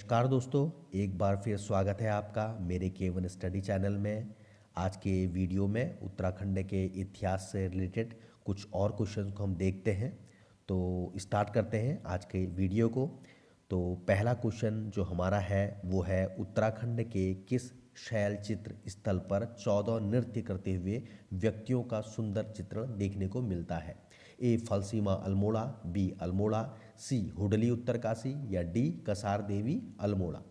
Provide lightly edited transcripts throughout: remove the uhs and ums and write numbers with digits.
नमस्कार दोस्तों, एक बार फिर स्वागत है आपका मेरे केवन स्टडी चैनल में। आज के वीडियो में उत्तराखंड के इतिहास से रिलेटेड कुछ और क्वेश्चन को हम देखते हैं। तो स्टार्ट करते हैं आज के वीडियो को। तो पहला क्वेश्चन जो हमारा है वो है उत्तराखंड के किस शैलचित्र स्थल पर 14 नृत्य करते हुए व्यक्तियों का सुंदर चित्रण देखने को मिलता है। ए फलसीमा अल्मोड़ा, बी अल्मोड़ा, सी हुडली उत्तरकाशी या डी कसार देवी अल्मोड़ा।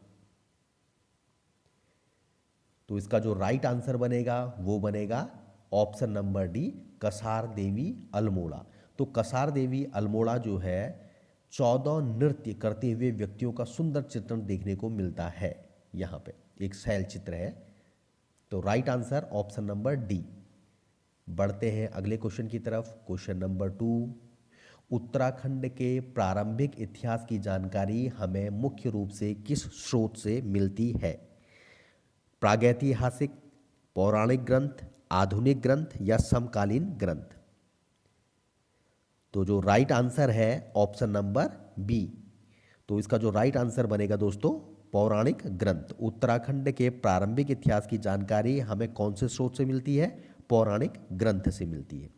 तो इसका जो राइट आंसर बनेगा वो बनेगा ऑप्शन नंबर डी कसार देवी अल्मोड़ा। तो कसार देवी अल्मोड़ा जो है 14 नृत्य करते हुए व्यक्तियों का सुंदर चित्रण देखने को मिलता है। यहाँ पे एक शैल चित्र है। तो right answer option number D. बढ़ते हैं अगले क्वेश्चन की तरफ। क्वेश्चन नंबर 2, उत्तराखंड के प्रारंभिक इतिहास की जानकारी हमें मुख्य रूप से किस स्रोत से मिलती है? प्रागैतिहासिक, पौराणिक ग्रंथ, आधुनिक ग्रंथ या समकालीन ग्रंथ? तो जो राइट आंसर है ऑप्शन नंबर बी। तो इसका जो राइट आंसर बनेगा दोस्तों पौराणिक ग्रंथ। उत्तराखंड के प्रारंभिक इतिहास की जानकारी हमें कौन से स्रोत से मिलती है? पौराणिक ग्रंथ से मिलती है।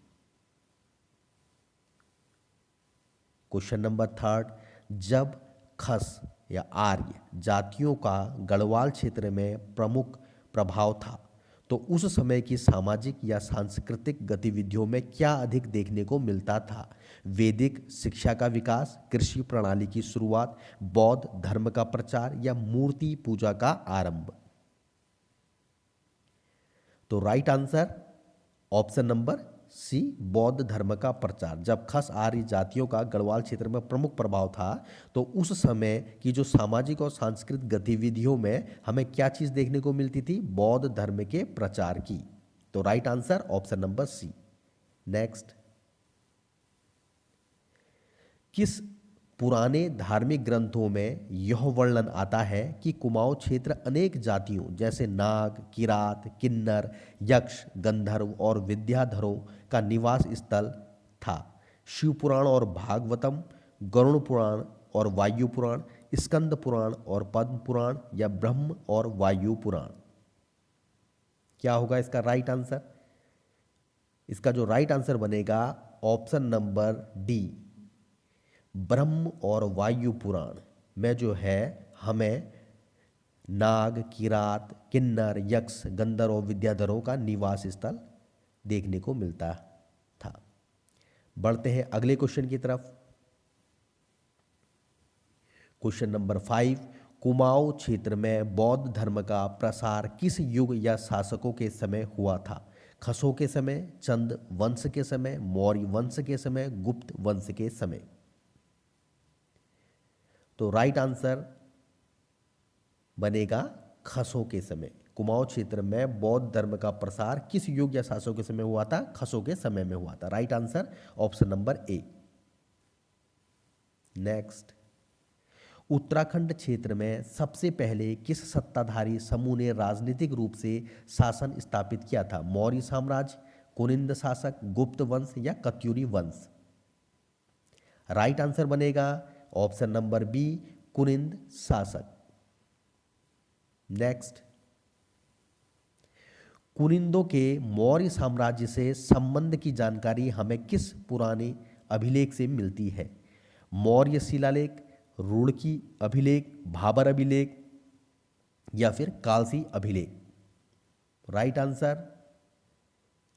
क्वेश्चन नंबर 3, जब खस या आर्य जातियों का गढ़वाल क्षेत्र में प्रमुख प्रभाव था तो उस समय की सामाजिक या सांस्कृतिक गतिविधियों में क्या अधिक देखने को मिलता था? वैदिक शिक्षा का विकास, कृषि प्रणाली की शुरुआत, बौद्ध धर्म का प्रचार या मूर्ति पूजा का आरंभ? तो right answer option number C बौद्ध धर्म का प्रचार। जब खस आर्य जातियों का गढ़वाल क्षेत्र में प्रमुख प्रभाव था तो उस समय की जो सामाजिक और सांस्कृतिक गतिविधियों में हमें क्या चीज देखने को मिलती थी? बौद्ध धर्म के प्रचार की। तो right answer option number C. Next, किस पुराने धार्मिक ग्रंथों में यह वर्णन आता है कि कुमाऊं क्षेत्र अनेक जातियों जैसे नाग, किरात, किन्नर, यक्ष, गंधर्व और विद्याधरों का निवास स्थल था? शिव पुराण और भागवतम, गरुड़ पुराण और वायु पुराण, स्कंद पुराण और पद्म पुराण या ब्रह्म और वायु पुराण? क्या होगा इसका राइट आंसर? इसका जो राइट आंसर बनेगा ऑप्शन नंबर डी ब्रह्म और वायु पुराण में जो है हमें नाग, किरात, किन्नर, यक्ष, गंधर्व और विद्याधरों का निवास स्थल देखने को मिलता था। बढ़ते हैं अगले क्वेश्चन की तरफ। क्वेश्चन नंबर 5, कुमाऊं क्षेत्र में बौद्ध धर्म का प्रसार किस युग या शासकों के समय हुआ था? खसों के समय, चंद वंश के समय, मौर्य वंश के समय, गुप्त वंश के समय? तो राइट आंसर बनेगा खसों के समय। कुमाऊं क्षेत्र में बौद्ध धर्म का प्रसार किस युग या शासकों के समय हुआ था? खसों के समय में हुआ था। राइट आंसर ऑप्शन नंबर ए। नेक्स्ट, उत्तराखंड क्षेत्र में सबसे पहले किस सत्ताधारी समूह ने राजनीतिक रूप से शासन स्थापित किया था? मौर्य साम्राज्य, कुनिंद शासक, गुप्त वंश या कत्यूरी वंश? राइट आंसर बनेगा ऑप्शन नंबर बी कुनिंद शासक। नेक्स्ट, कुनिंदों के मौर्य साम्राज्य से संबंध की जानकारी हमें किस पुराने अभिलेख से मिलती है? मौर्य शिलालेख, रुड़की अभिलेख, भाबर अभिलेख या फिर कालसी अभिलेख? Right answer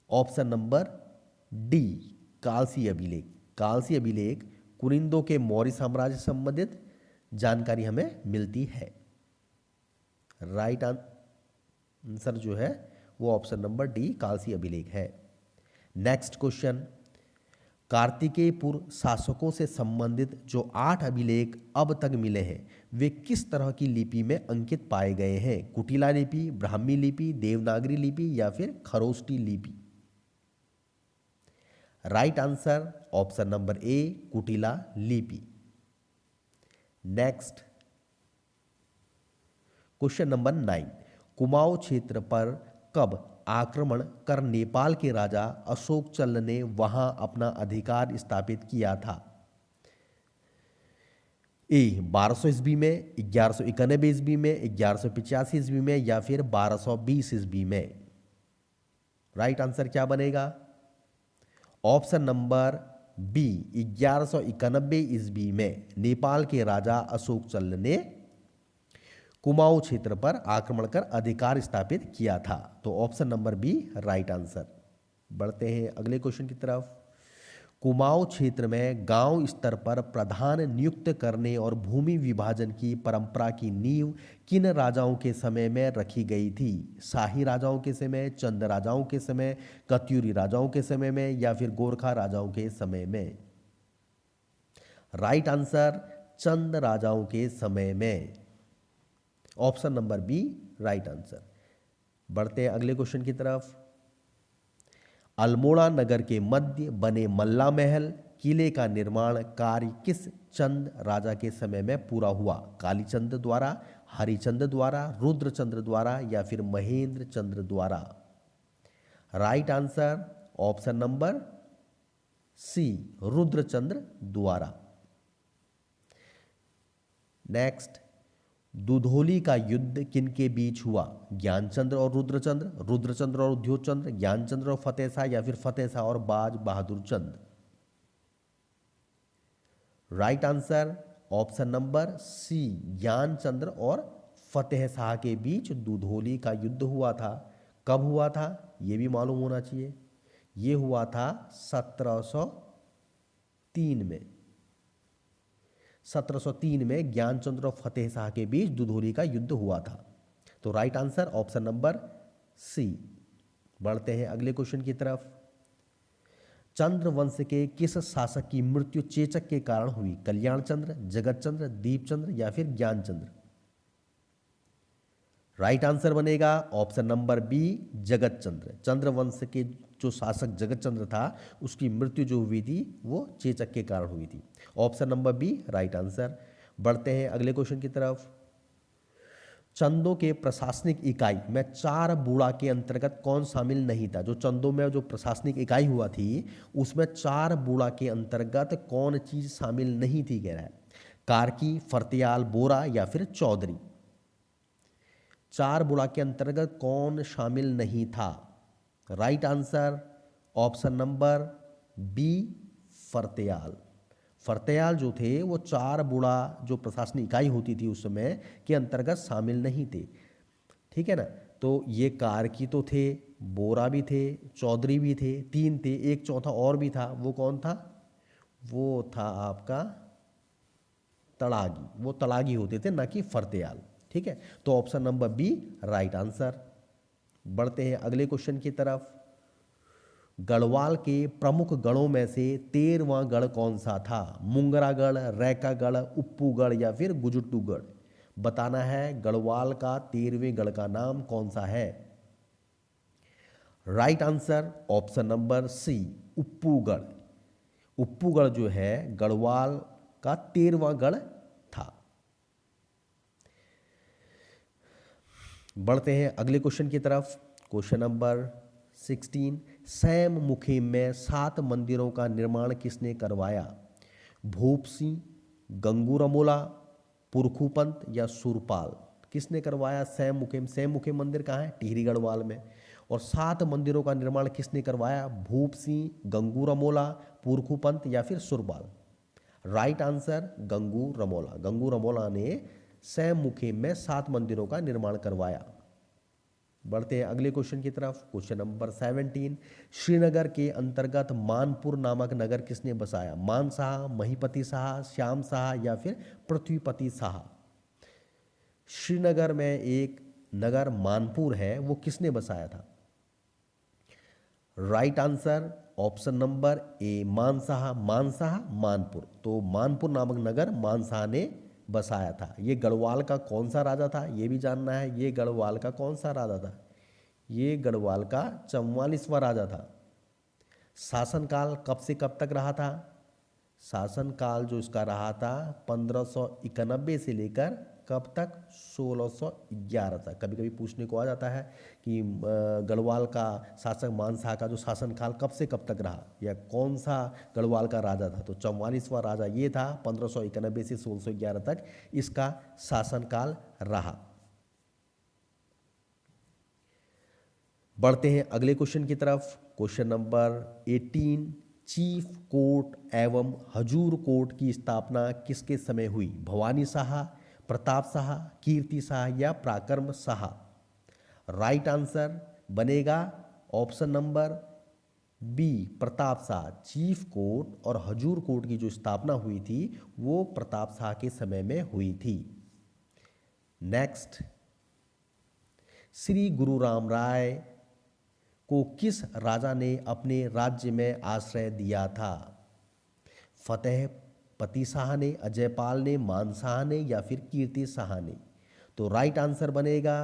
option number D Kalsi अभिलेख। कालसी अभिलेख कुनिंदों के मौर्य साम्राज्य से संबंधित जानकारी हमें मिलती है। राइट आंसर जो है वो ऑप्शन नंबर डी कालसी अभिलेख है। नेक्स्ट क्वेश्चन, कार्तिकेयपुर शासकों से संबंधित जो 8 अभिलेख अब तक मिले हैं वे किस तरह की लिपि में अंकित पाए गए हैं? कुटिला लिपि, ब्राह्मी लिपि, देवनागरी लिपि या फिर खरोष्टी लिपि? Right answer option number A Kutila लिपि। नेक्स्ट, क्वेश्चन नंबर 9, कुमाऊं क्षेत्र पर कब आक्रमण कर नेपाल के राजा अशोक चल्ल ने वहां अपना अधिकार स्थापित किया था? ए 1200 ईस्वी में, 1191 ईस्वी में, 1185 ईस्वी में या फिर 1220 ईस्वी में। राइट आंसर क्या बनेगा? ऑप्शन नंबर बी 1191 ईस्वी में नेपाल के राजा अशोक चल्ल ने कुमाऊं क्षेत्र पर आक्रमण कर अधिकार स्थापित किया था। तो option number B right answer. बढ़ते हैं अगले क्वेश्चन की तरफ। कुमाऊं क्षेत्र में गांव स्तर पर प्रधान नियुक्त करने और भूमि विभाजन की परंपरा की नींव किन राजाओं के समय में रखी गई थी? शाही राजाओं के समय, चंद राजाओं के समय, कत्यूरी राजाओं के समय में या फिर गोरखा राजाओं के समय में? राइट आंसर चंद राजाओं के समय में। Option number B right answer. बढ़ते हैं अगले क्वेश्चन की तरफ। अल्मोड़ा नगर के मध्य बने मल्ला महल किले का निर्माण कार्य किस चंद राजा के समय में पूरा हुआ? कालीचंद द्वारा, हरिचंद द्वारा, रुद्रचंद्र द्वारा या फिर महेंद्र चंद्र द्वारा? Right answer option number C Rudrachandra द्वारा। नेक्स्ट, दुधोली का युद्ध किनके बीच हुआ? ज्ञानचंद्र और रुद्रचंद्र, रुद्रचंद्र और उद्योगचंद्र, ज्ञानचंद्र और फतेह शाह या फिर फतेह शाह और Baz Bahadur Chand? Right answer option number C Gyanchandra और फतेह शाह के बीच दुधोली का युद्ध हुआ था। कब हुआ था यह भी मालूम होना चाहिए। यह हुआ था 1703 में। 1703 में ज्ञानचंद्र और फतेह शाह के बीच दुधोली का युद्ध हुआ था। तो right answer option number C. बढ़ते हैं अगले क्वेश्चन की तरफ। चंद्र वंश के किस शासक की मृत्यु चेचक के कारण हुई? कल्याण चंद्र, जगत चंद्र, दीपचंद्र या फिर ज्ञानचंद्र? राइट आंसर बनेगा ऑप्शन नंबर बी जगत चंद्र। चंद्र वंश के जो शासक जगत चंद्र था उसकी मृत्यु जो हुई थी वो चेचक के कारण हुई थी। Option number B right answer. बढ़ते हैं अगले क्वेश्चन की तरफ। चंदों के प्रशासनिक इकाई में चार बूढ़ा के अंतर्गत कौन शामिल नहीं था? जो चंदों में जो प्रशासनिक इकाई हुआ थी उसमें चार बूढ़ा के अंतर्गत कौन चीज शामिल नहीं थी कह रहा है? कार्की, फरतियाल, बोरा या फिर चौधरी? चार बुढ़ा के अंतर्गत कौन शामिल नहीं था? Right answer option number B Phartiyal. Phartiyal जो थे वो चार बुढ़ा जो प्रशासनिक इकाई होती थी उस समय के अंतर्गत शामिल नहीं थे। ठीक है ना। तो ये कार्की तो थे, बोरा भी थे, चौधरी भी थे, तीन थे, एक चौथा और भी था। वो कौन था? वो था आपका तड़ागी। वो तड़ागी होते थे ना कि फरतियाल। ठीक है। तो option number B right answer. बढ़ते हैं अगले क्वेश्चन की तरफ। गढ़वाल के प्रमुख गढ़ों में से 13वां गढ़ कौन सा था? मुंगरागढ़, रैकागढ़, उप्पूगढ़ या फिर गुजुट्टूगढ़? बताना है गढ़वाल का 13वें गढ़ का नाम कौन सा है? Right answer option number C Uppugarh. Uppugarh जो है गढ़वाल का 13वां गढ़ था। बढ़ते हैं अगले क्वेश्चन की तरफ। Question number 16। सैम मुखीम में 7 मंदिरों का निर्माण किसने करवाया? भूप सिंह, गंगू रमोला, पुरखूपंत या सुरपाल? किसने करवाया सैम मुखीम? सैम मुखीम मंदिर कहाँ है? टिहरी गढ़वाल में। और 7 मंदिरों का निर्माण किसने करवाया? भूप सिंह, गंगू रमोला, पुरखूपंत या फिर सुरपाल? Right answer Gangu Ramola. गंगू रमोला ने सैम मुखीम में 7 मंदिरों का निर्माण करवाया। बढ़ते हैं अगले क्वेश्चन की तरफ। Question number 17। श्रीनगर के अंतर्गत मानपुर नामक नगर किसने बसाया? मान शाह, महीपति शाह, श्याम शाह या फिर पृथ्वीपति शाह? श्रीनगर में एक नगर मानपुर है, वो किसने बसाया था? Right answer option number A Manshah. Manshah Manpur. तो मानपुर नामक नगर मानशाह ने बसाया था। ये गढ़वाल का कौन सा राजा था ये भी जानना है। ये गढ़वाल का कौन सा राजा था? ये गढ़वाल का 44वां राजा था। शासनकाल कब से कब तक रहा था? शासनकाल जो इसका रहा था 1591 से लेकर कब तक? 1611 तक। कभी कभी पूछने को आ जाता है कि गढ़वाल का शासक मानशाह का जो शासनकाल कब से कब तक रहा, या कौन सा गढ़वाल का राजा था, तो 44वां राजा ये था। 1591 से 1611 तक इसका शासनकाल रहा। बढ़ते हैं अगले क्वेश्चन की तरफ। क्वेश्चन नंबर 18, चीफ कोर्ट एवं हजूर कोर्ट की स्थापना किसके समय हुई? भवानी शाह, प्रताप शाह, कीर्ति शाह या पराक्रम शाह? राइट आंसर बनेगा option number B, Pratap Shah. Chief court और हजूर कोर्ट की जो स्थापना हुई थी वो प्रताप शाह के समय में हुई थी। नेक्स्ट, श्री गुरु राम राय को किस राजा ने अपने राज्य में आश्रय दिया था? फतेह पति शाह ने, अजयपाल ने, मानशाह ने या फिर कीर्ति शाह ने? तो राइट आंसर बनेगा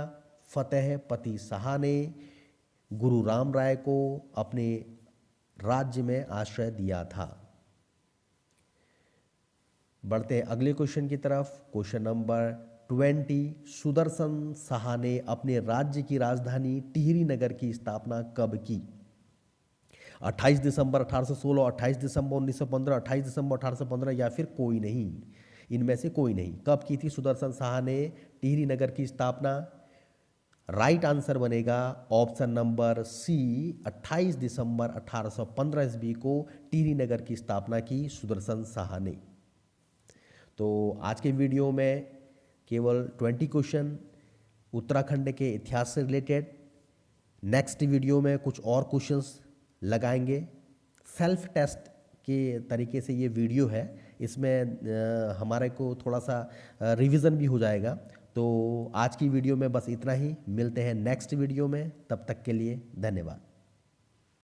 फतेह पति शाह ने गुरु राम राय को अपने राज्य में आश्रय दिया था। बढ़ते हैं अगले क्वेश्चन की तरफ। क्वेश्चन नंबर 20, सुदर्शन शाह ने अपने राज्य की राजधानी टिहरी नगर की स्थापना कब की? 28 दिसंबर 1816, 28 दिसंबर 1915, 28 दिसंबर 1815 या फिर कोई नहीं? इनमें से कोई नहीं। कब की थी सुदर्शन शाह ने टिहरी नगर की स्थापना? राइट आंसर बनेगा ऑप्शन नंबर सी, 28 दिसंबर 1815 ईस्वी को टिहरी नगर की स्थापना की सुदर्शन शाह ने। तो आज के वीडियो में केवल 20 क्वेश्चन उत्तराखंड के इतिहास से रिलेटेड। नेक्स्ट वीडियो में कुछ और क्वेश्चंस लगाएंगे। सेल्फ टेस्ट के तरीके से ये वीडियो है, इसमें हमारे को थोड़ा सा रिवीजन भी हो जाएगा। तो आज की वीडियो में बस इतना ही। मिलते हैं नेक्स्ट वीडियो में, तब तक के लिए धन्यवाद।